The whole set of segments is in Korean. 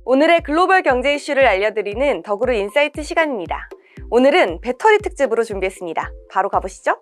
오늘의 글로벌 경제 이슈를 알려드리는 더그로 인사이트 시간입니다. 오늘은 배터리 특집으로 준비했습니다. 바로 가보시죠.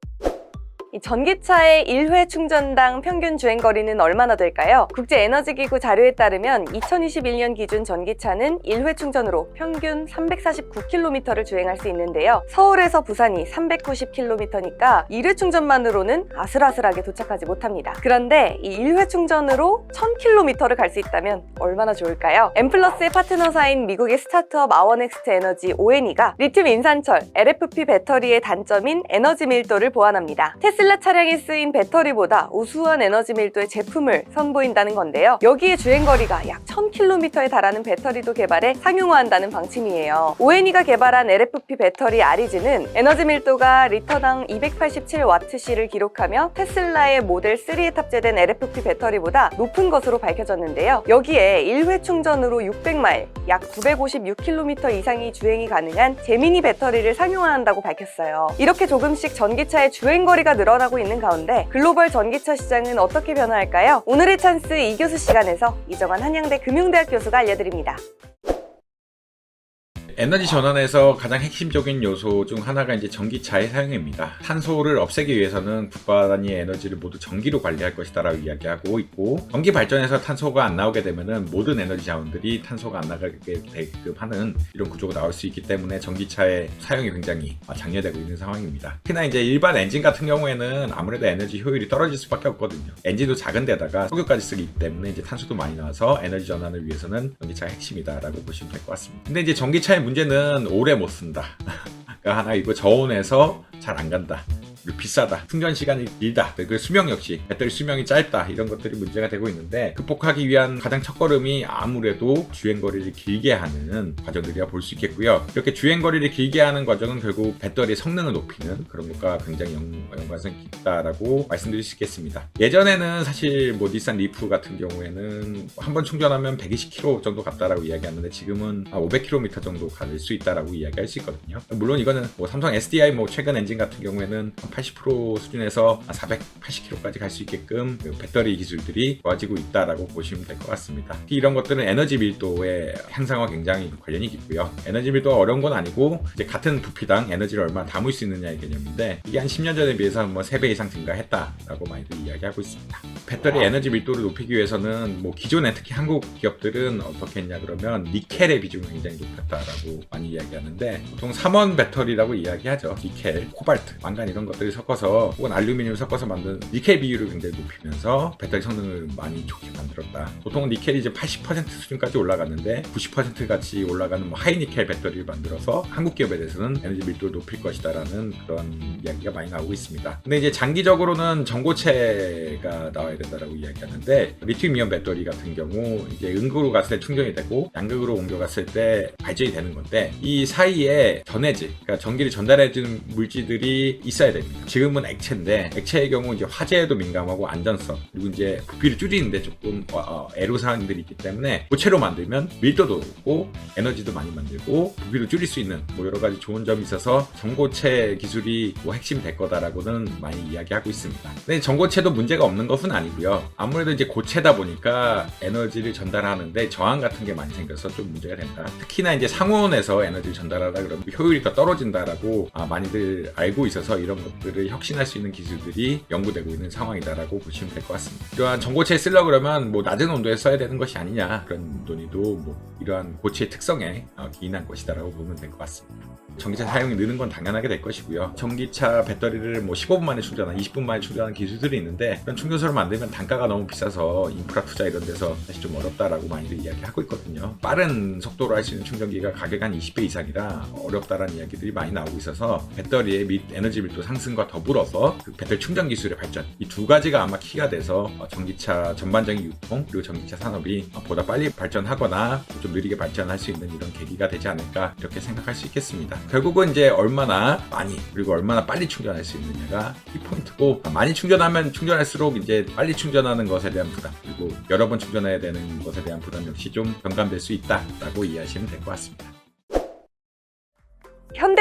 이 전기차의 1회 충전당 평균 주행거리는 얼마나 될까요? 국제에너지기구 자료에 따르면 2021년 기준 전기차는 1회 충전으로 평균 349km를 주행할 수 있는데요. 서울에서 부산이 390km니까 1회 충전만으로는 아슬아슬하게 도착하지 못합니다. 그런데 이 1회 충전으로 1000km를 갈 수 있다면 얼마나 좋을까요? 엠플러스의 파트너사인 미국의 스타트업 아워넥스트 에너지 ONE가 리튬 인산철, LFP 배터리의 단점인 에너지 밀도를 보완합니다. 테슬라 차량에 쓰인 배터리보다 우수한 에너지 밀도의 제품을 선보인다는 건데요. 여기에 주행거리가 약 1000km에 달하는 배터리도 개발해 상용화한다는 방침이에요. ONE가 개발한 LFP 배터리 아리즈는 에너지 밀도가 리터당 287Wc를 기록하며 테슬라의 모델 3에 탑재된 LFP 배터리보다 높은 것으로 밝혀졌는데요. 여기에 1회 충전으로 600마일, 약 956km 이상의 주행이 가능한 제미니 배터리를 상용화한다고 밝혔어요. 이렇게 조금씩 전기차의 주행거리가 늘어나고 있는 가운데 글로벌 전기차 시장은 어떻게 변화할까요? 오늘의 찬스 이교수 시간에서 이정환 한양대 금융대학 교수가 알려드립니다. 에너지 전환에서 가장 핵심적인 요소 중 하나가 이제 전기차의 사용입니다. 탄소를 없애기 위해서는 국가 단위의 에너지를 모두 전기로 관리할 것이다라고 이야기하고 있고, 전기 발전에서 탄소가 안 나오게 되면은 모든 에너지 자원들이 탄소가 안 나가게 되게끔 하는 이런 구조가 나올 수 있기 때문에 전기차의 사용이 굉장히 장려되고 있는 상황입니다. 특히나 이제 일반 엔진 같은 경우에는 아무래도 에너지 효율이 떨어질 수밖에 없거든요. 엔진도 작은 데다가 석유까지 쓰기 때문에 이제 탄소도 많이 나와서 에너지 전환을 위해서는 전기차가 핵심이다라고 보시면 될 것 같습니다. 근데 이제 전기차의 문제는 오래 못 쓴다. 그러니까 하나 이거 저온에서 잘 안 간다. 그리고 비싸다. 충전 시간이 길다. 그 수명 역시 배터리 수명이 짧다. 이런 것들이 문제가 되고 있는데, 극복하기 위한 가장 첫걸음이 아무래도 주행거리를 길게 하는 과정들이라 볼 수 있겠고요. 이렇게 주행거리를 길게 하는 과정은 결국 배터리의 성능을 높이는 그런 것과 굉장히 연관성이 있다라고 말씀드릴 수 있겠습니다. 예전에는 사실 뭐 닛산 리프 같은 경우에는 한 번 충전하면 120km 정도 갔다라고 이야기하는데, 지금은 500km 정도 갈 수 있다라고 이야기할 수 있거든요. 물론 이거는 뭐 삼성 SDI 뭐 최근 엔진 같은 경우에는 80% 수준에서 480km까지 갈 수 있게끔 배터리 기술들이 좋아지고 있다라고 보시면 될 것 같습니다. 특히 이런 것들은 에너지 밀도의 향상과 굉장히 관련이 깊고요. 에너지 밀도가 어려운 건 아니고, 이제 같은 부피당 에너지를 얼마나 담을 수 있느냐의 개념인데, 이게 한 10년 전에 비해서 뭐 3배 이상 증가했다라고 많이들 이야기하고 있습니다. 배터리 에너지 밀도를 높이기 위해서는 뭐 기존에 특히 한국 기업들은 어떻게 했냐 그러면 니켈의 비중을 굉장히 높였다라고 많이 이야기하는데, 보통 3원 배터리라고 이야기하죠. 니켈, 코발트, 망간 이런 것들을 섞어서 혹은 알루미늄을 섞어서 만든 니켈 비율을 굉장히 높이면서 배터리 성능을 많이 좋게 만들었다. 보통은 니켈이 이제 80% 수준까지 올라갔는데 90% 같이 올라가는 뭐 하이니켈 배터리를 만들어서 한국 기업에 대해서는 에너지 밀도를 높일 것이다라는 그런 이야기가 많이 나오고 있습니다. 근데 이제 장기적으로는 전고체가 나와야 된다라고 이야기하는데, 리튬 이온 배터리 같은 경우 이제 음극으로 갔을 때 충전이 되고 양극으로 옮겨갔을 때 발전이 되는 건데, 이 사이에 전해질, 그러니까 전기를 전달해주는 물질들이 있어야 됩니다. 지금은 액체인데, 액체의 경우 이제 화재에도 민감하고 안전성, 그리고 이제 부피를 줄이는데 조금 애로사항들이 있기 때문에 고체로 만들면 밀도도 높고 에너지도 많이 만들고 부피도 줄일 수 있는 뭐 여러 가지 좋은 점이 있어서 전고체 기술이 뭐 핵심이 될 거다라고는 많이 이야기하고 있습니다. 근데 전고체도 문제가 없는 것은 아니고요. 아무래도 이제 고체다 보니까 에너지를 전달하는데 저항 같은 게 많이 생겨서 좀 문제가 된다. 특히나 이제 상온에서 에너지를 전달하다 그러면 효율이 더 떨어진다라고 많이들 알고 있어서 이런 것들을 혁신할 수 있는 기술들이 연구되고 있는 상황이다라고 보시면 될 것 같습니다. 이러한 전고체에 쓰려고 그러면 뭐 낮은 온도에 써야 되는 것이 아니냐, 그런 논의도 뭐 이러한 고체의 특성에 기인한 것이다라고 보면 될 것 같습니다. 전기차 사용이 느는 건 당연하게 될 것이고요. 전기차 배터리를 뭐 15분 만에 충전한, 20분 만에 충전하는 기술들이 있는데, 그런 충전소를 만들면 단가가 너무 비싸서 인프라 투자 이런 데서 사실 좀 어렵다라고 많이들 이야기하고 있거든요. 빠른 속도로 할 수 있는 충전기가 가격 한 20배 이상이라 어렵다라는 이야기들이 많이 나오고 있어서, 배터리의 에너지 밀도 상승과 더불어서 그 배터리 충전 기술의 발전, 이 두 가지가 아마 키가 돼서 전기차 전반적인 유통 그리고 전기차 산업이 보다 빨리 발전하거나 좀 느리게 발전할 수 있는 이런 계기가 되지 않을까, 이렇게 생각할 수 있겠습니다. 결국은 이제 얼마나 많이 그리고 얼마나 빨리 충전할 수 있느냐가 키포인트고, 많이 충전하면 충전할수록 이제 빨리 충전하는 것에 대한 부담, 그리고 여러 번 충전해야 되는 것에 대한 부담 역시 좀 경감될 수 있다라고 이해하시면 될 것 같습니다.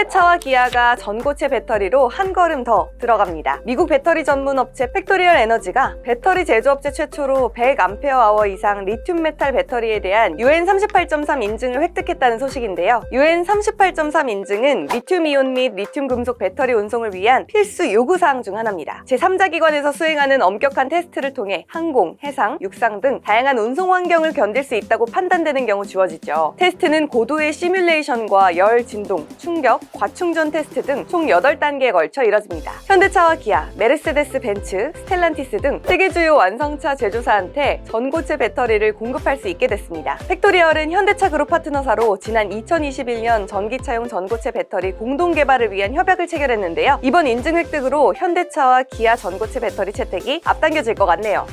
현대차와 기아가 전고체 배터리로 한 걸음 더 들어갑니다. 미국 배터리 전문 업체 팩토리얼 에너지가 배터리 제조업체 최초로 100Ah 이상 리튬 메탈 배터리에 대한 UN 38.3 인증을 획득했다는 소식인데요. UN 38.3 인증은 리튬 이온 및 리튬 금속 배터리 운송을 위한 필수 요구사항 중 하나입니다. 제3자 기관에서 수행하는 엄격한 테스트를 통해 항공, 해상, 육상 등 다양한 운송 환경을 견딜 수 있다고 판단되는 경우 주어지죠. 테스트는 고도의 시뮬레이션과 열, 진동, 충격, 과충전 테스트 등 총 8단계에 걸쳐 이뤄집니다. 현대차와 기아, 메르세데스 벤츠, 스텔란티스 등 세계 주요 완성차 제조사한테 전고체 배터리를 공급할 수 있게 됐습니다. 팩토리얼은 현대차 그룹 파트너사로 지난 2021년 전기차용 전고체 배터리 공동 개발을 위한 협약을 체결했는데요. 이번 인증 획득으로 현대차와 기아 전고체 배터리 채택이 앞당겨질 것 같네요.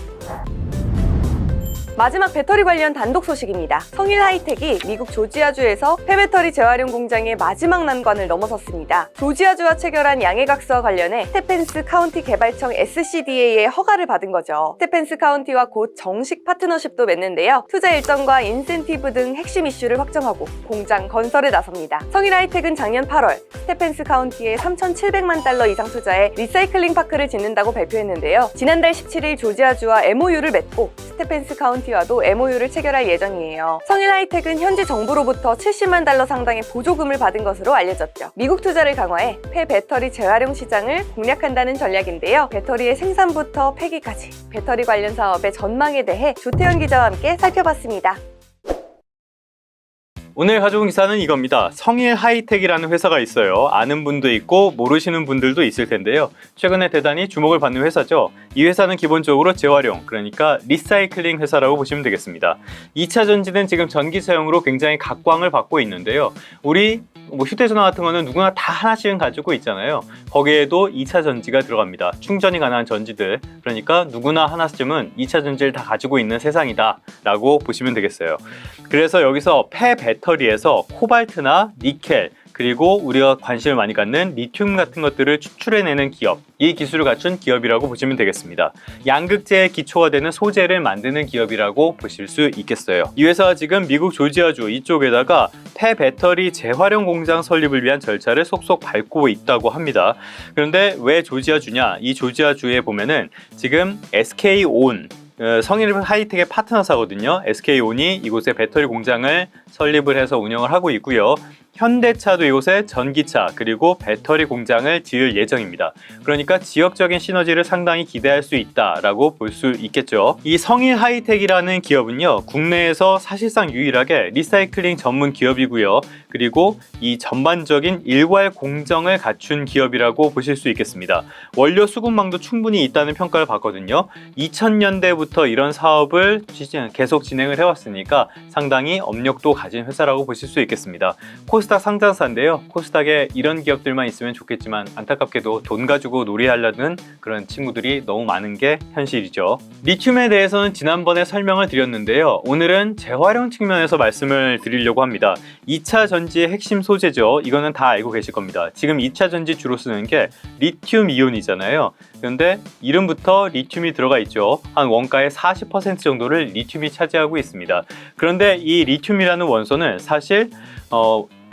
마지막 배터리 관련 단독 소식입니다. 성일 하이텍이 미국 조지아주에서 폐배터리 재활용 공장의 마지막 난관을 넘어섰습니다. 조지아주와 체결한 양해각서와 관련해 스테펜스 카운티 개발청 SCDA의 허가를 받은 거죠. 스테펜스 카운티와 곧 정식 파트너십도 맺는데요. 투자 일정과 인센티브 등 핵심 이슈를 확정하고 공장 건설에 나섭니다. 성일 하이텍은 작년 8월 스테펜스 카운티에 3,700만 달러 이상 투자해 리사이클링 파크를 짓는다고 발표했는데요. 지난달 17일 조지아주와 MOU를 맺고 스테펜스 카운티와도 MOU를 체결할 예정이에요. 성일 하이텍은 현지 정부로부터 70만 달러 상당의 보조금을 받은 것으로 알려졌죠. 미국 투자를 강화해 폐배터리 재활용 시장을 공략한다는 전략인데요. 배터리의 생산부터 폐기까지 배터리 관련 사업의 전망에 대해 조태현 기자와 함께 살펴봤습니다. 오늘 가져온 기사는 이겁니다. 성일 하이텍이라는 회사가 있어요. 아는 분도 있고 모르시는 분들도 있을 텐데요. 최근에 대단히 주목을 받는 회사죠. 이 회사는 기본적으로 재활용, 그러니까 리사이클링 회사라고 보시면 되겠습니다. 2차 전지는 지금 전기차용으로 굉장히 각광을 받고 있는데요. 우리 휴대전화 같은 거는 누구나 다 하나씩은 가지고 있잖아요. 거기에도 2차 전지가 들어갑니다. 충전이 가능한 전지들. 그러니까 누구나 하나쯤은 2차 전지를 다 가지고 있는 세상이다 라고 보시면 되겠어요. 그래서 여기서 폐배터리에서 코발트나 니켈, 그리고 우리가 관심을 많이 갖는 리튬 같은 것들을 추출해내는 기업, 이 기술을 갖춘 기업이라고 보시면 되겠습니다. 양극재의 기초가 되는 소재를 만드는 기업이라고 보실 수 있겠어요. 이 회사가 지금 미국 조지아주 이쪽에다가 폐배터리 재활용 공장 설립을 위한 절차를 속속 밟고 있다고 합니다. 그런데 왜 조지아주냐? 이 조지아주에 보면은 지금 SK온, 성일 하이텍의 파트너사거든요. SK온이 이곳에 배터리 공장을 설립을 해서 운영을 하고 있고요. 현대차도 이곳에 전기차 그리고 배터리 공장을 지을 예정입니다. 그러니까 지역적인 시너지를 상당히 기대할 수 있다라고 볼 수 있겠죠. 이 성일 하이텍이라는 기업은요, 국내에서 사실상 유일하게 리사이클링 전문 기업이고요. 그리고 이 전반적인 일괄 공정을 갖춘 기업이라고 보실 수 있겠습니다. 원료 수급망도 충분히 있다는 평가를 받거든요. 2000년대부터 이런 사업을 계속 진행을 해왔으니까 상당히 업력도 가진 회사라고 보실 수 있겠습니다. 코스닥 상장사인데요. 코스닥에 이런 기업들만 있으면 좋겠지만 안타깝게도 돈 가지고 놀이하려는 그런 친구들이 너무 많은 게 현실이죠. 리튬에 대해서는 지난번에 설명을 드렸는데요. 오늘은 재활용 측면에서 말씀을 드리려고 합니다. 2차 전지의 핵심 소재죠. 이거는 다 알고 계실 겁니다. 지금 2차 전지 주로 쓰는 게 리튬 이온이잖아요. 그런데 이름부터 리튬이 들어가 있죠. 한 원가의 40% 정도를 리튬이 차지하고 있습니다. 그런데 이 리튬이라는 원소는 사실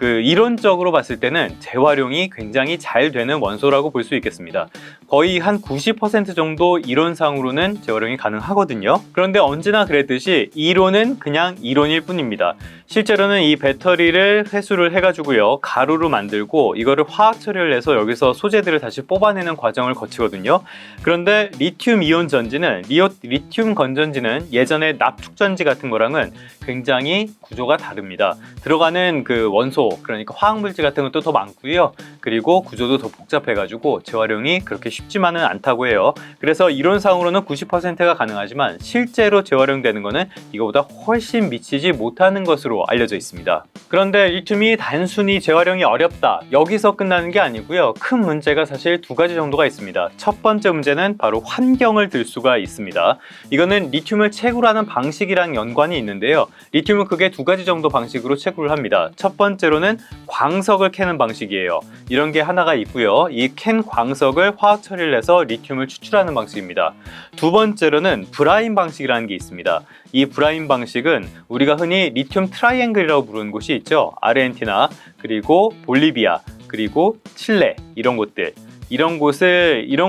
이론적으로 봤을 때는 재활용이 굉장히 잘 되는 원소라고 볼 수 있겠습니다. 거의 한 90% 정도 이론상으로는 재활용이 가능하거든요. 그런데 언제나 그랬듯이 이론은 그냥 이론일 뿐입니다. 실제로는 이 배터리를 회수를 해가지고요, 가루로 만들고 이거를 화학 처리를 해서 여기서 소재들을 다시 뽑아내는 과정을 거치거든요. 그런데 리튬 이온 전지는, 리튬 건전지는 예전에 납축 전지 같은 거랑은 굉장히 구조가 다릅니다. 들어가는 그 원소, 그러니까 화학물질 같은 것도 더 많고요. 그리고 구조도 더 복잡해가지고 재활용이 그렇게 쉽지만은 않다고 해요. 그래서 이론상으로는 90%가 가능하지만 실제로 재활용되는 거는 이거보다 훨씬 미치지 못하는 것으로 알려져 있습니다. 그런데 리튬이 단순히 재활용이 어렵다, 여기서 끝나는 게 아니고요. 큰 문제가 사실 두 가지 정도가 있습니다. 첫 번째 문제는 바로 환경을 들 수가 있습니다. 이거는 리튬을 채굴하는 방식이랑 연관이 있는데요. 리튬은 크게 두 가지 정도 방식으로 채굴을 합니다. 첫 번째로는 광석을 캐는 방식이에요. 이런 게 하나가 있고요. 이 캔 광석을 화학 처리를 해서 리튬을 추출하는 방식입니다. 두 번째로는 브라인 방식이라는 게 있습니다. 이 브라인 방식은 우리가 흔히 리튬 트라이앵글이라고 부르는 곳이 있죠. 아르헨티나, 그리고 볼리비아, 그리고 칠레 이런 곳들, 이런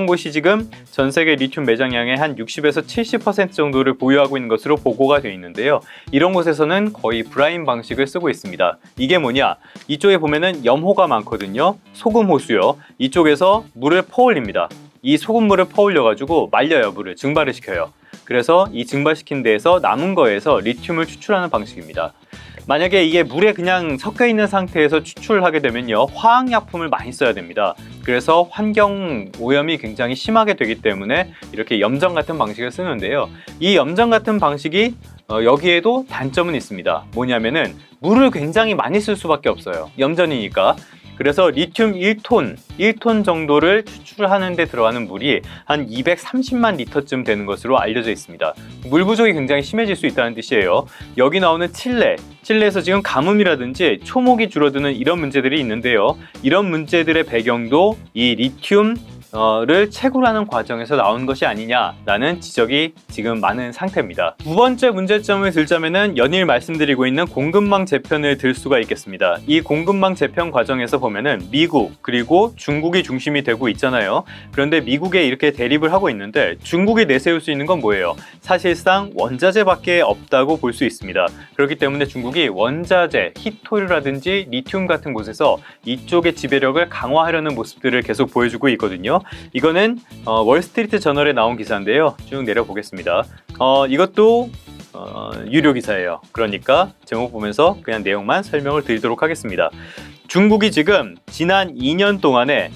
곳이 지금 전 세계 리튬 매장량의 한 60에서 70% 정도를 보유하고 있는 것으로 보고가 되어 있는데요. 이런 곳에서는 거의 브라인 방식을 쓰고 있습니다. 이게 뭐냐? 이쪽에 보면은 염호가 많거든요. 소금호수요. 이쪽에서 물을 퍼올립니다. 이 소금물을 퍼올려 가지고 말려요. 물을 증발을 시켜요. 그래서 이 증발시킨 데에서 남은 거에서 리튬을 추출하는 방식입니다. 만약에 이게 물에 그냥 섞여 있는 상태에서 추출하게 되면요, 화학약품을 많이 써야 됩니다. 그래서 환경 오염이 굉장히 심하게 되기 때문에 이렇게 염전 같은 방식을 쓰는데요. 이 염전 같은 방식이 여기에도 단점은 있습니다. 뭐냐면은 물을 굉장히 많이 쓸 수밖에 없어요. 염전이니까. 그래서 리튬 1톤 정도를 추출하는 데 들어가는 물이 한 230만 리터쯤 되는 것으로 알려져 있습니다. 물 부족이 굉장히 심해질 수 있다는 뜻이에요. 여기 나오는 칠레에서 지금 가뭄이라든지 초목이 줄어드는 이런 문제들이 있는데요. 이런 문제들의 배경도 이 리튬을 채굴하는 과정에서 나온 것이 아니냐라는 지적이 지금 많은 상태입니다. 두 번째 문제점을 들자면은 연일 말씀드리고 있는 공급망 재편을 들 수가 있겠습니다. 이 공급망 재편 과정에서 보면은 미국 그리고 중국이 중심이 되고 있잖아요. 그런데 미국에 이렇게 대립을 하고 있는데 중국이 내세울 수 있는 건 뭐예요? 사실상 원자재밖에 없다고 볼 수 있습니다. 그렇기 때문에 중국이 원자재, 히토류라든지 리튬 같은 곳에서 이쪽의 지배력을 강화하려는 모습들을 계속 보여주고 있거든요. 이거는 월스트리트 저널에 나온 기사인데요. 쭉 내려보겠습니다. 이것도 유료 기사예요. 그러니까 제목 보면서 그냥 내용만 설명을 드리도록 하겠습니다. 중국이 지금 지난 2년 동안에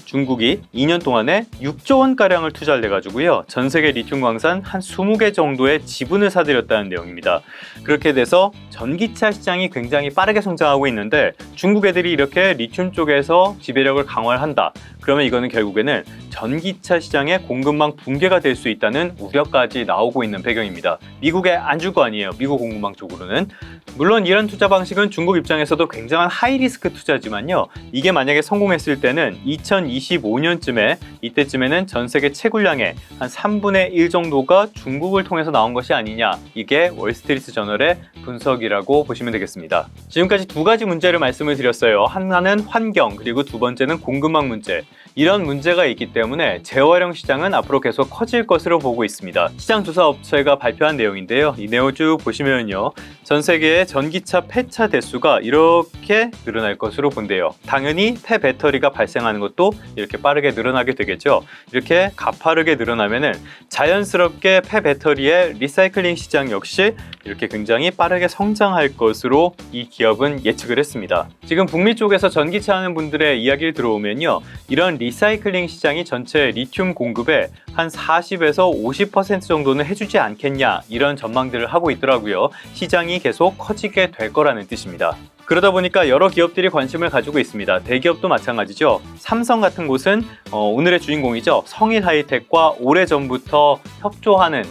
6조 원가량을 투자를 해가지고요, 전 세계 리튬 광산 한 20개 정도의 지분을 사들였다는 내용입니다. 그렇게 돼서 전기차 시장이 굉장히 빠르게 성장하고 있는데 중국 애들이 이렇게 리튬 쪽에서 지배력을 강화를 한다. 그러면 이거는 결국에는 전기차 시장의 공급망 붕괴가 될 수 있다는 우려까지 나오고 있는 배경입니다. 미국에 안 줄 거 아니에요. 미국 공급망 쪽으로는. 물론 이런 투자 방식은 중국 입장에서도 굉장한 하이리스크 투자지만요, 이게 만약에 성공했을 때는 2025년쯤에 이때쯤에는 전 세계 채굴량의 한 3분의 1 정도가 중국을 통해서 나온 것이 아니냐, 이게 월스트리트 저널의 분석이라고 보시면 되겠습니다. 지금까지 두 가지 문제를 말씀을 드렸어요. 하나는 환경, 그리고 두 번째는 공급망 문제. 이런 문제가 있기 때문에 재활용 시장은 앞으로 계속 커질 것으로 보고 있습니다. 시장 조사 업체가 발표한 내용인데요. 이 내용 쭉 보시면요, 전 세계의 전기차 폐차 대수가 이렇게 늘어날 것으로 본대요. 당연히 폐배터리가 발생하는 것도 이렇게 빠르게 늘어나게 되겠죠. 이렇게 가파르게 늘어나면은 자연스럽게 폐배터리의 리사이클링 시장 역시 이렇게 굉장히 빠르게 성장할 것으로 이 기업은 예측을 했습니다. 지금 북미 쪽에서 전기차 하는 분들의 이야기를 들어오면요, 이런 리사이클링 시장이 전체 리튬 공급의 한 40에서 50% 정도는 해주지 않겠냐, 이런 전망들을 하고 있더라고요. 시장이 계속 커지게 될 거라는 뜻입니다. 그러다 보니까 여러 기업들이 관심을 가지고 있습니다. 대기업도 마찬가지죠. 삼성 같은 곳은 오늘의 주인공이죠. 성일하이텍과 오래전부터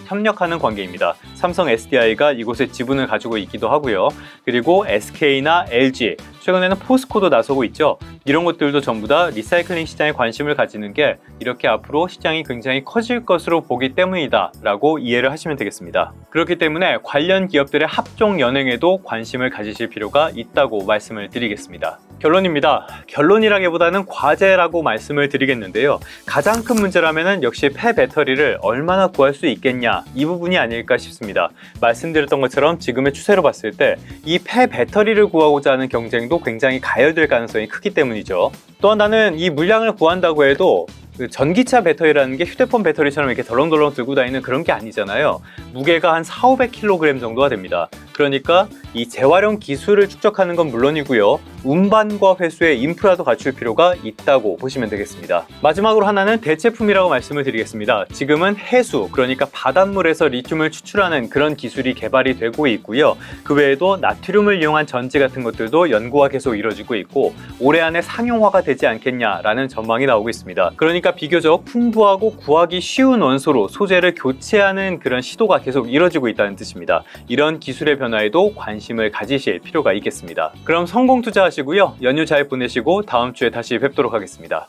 협력하는 관계입니다. 삼성 SDI가 이곳에 지분을 가지고 있기도 하고요. 그리고 SK나 LG, 최근에는 포스코도 나서고 있죠. 이런 것들도 전부 다 리사이클링 시장에 관심을 가지는 게 이렇게 앞으로 시장이 굉장히 커질 것으로 보기 때문이다 라고 이해를 하시면 되겠습니다. 그렇기 때문에 관련 기업들의 합종 연행에도 관심을 가지실 필요가 있다고 말씀을 드리겠습니다. 결론입니다. 결론이라기보다는 과제라고 말씀을 드리겠는데요. 가장 큰 문제라면은 역시 폐배터리를 얼마나 구할 수 있겠냐, 이 부분이 아닐까 싶습니다. 말씀드렸던 것처럼 지금의 추세로 봤을 때 이 폐배터리를 구하고자 하는 경쟁도 굉장히 가열될 가능성이 크기 때문이죠. 또한 나는 이 물량을 구한다고 해도 그 전기차 배터리라는 게 휴대폰 배터리처럼 이렇게 덜렁덜렁 들고 다니는 그런 게 아니잖아요. 무게가 한 400~500kg 정도가 됩니다. 그러니까 이 재활용 기술을 축적하는 건 물론이고요, 운반과 회수의 인프라도 갖출 필요가 있다고 보시면 되겠습니다. 마지막으로 하나는 대체품이라고 말씀을 드리겠습니다. 지금은 해수, 그러니까 바닷물에서 리튬을 추출하는 그런 기술이 개발이 되고 있고요. 그 외에도 나트륨을 이용한 전지 같은 것들도 연구가 계속 이루어지고 있고 올해 안에 상용화가 되지 않겠냐라는 전망이 나오고 있습니다. 그러니까 비교적 풍부하고 구하기 쉬운 원소로 소재를 교체하는 그런 시도가 계속 이루어지고 있다는 뜻입니다. 이런 기술의 변화에도 관심을 가지실 필요가 있겠습니다. 그럼 성공 투자하시고요. 연휴 잘 보내시고 다음 주에 다시 뵙도록 하겠습니다.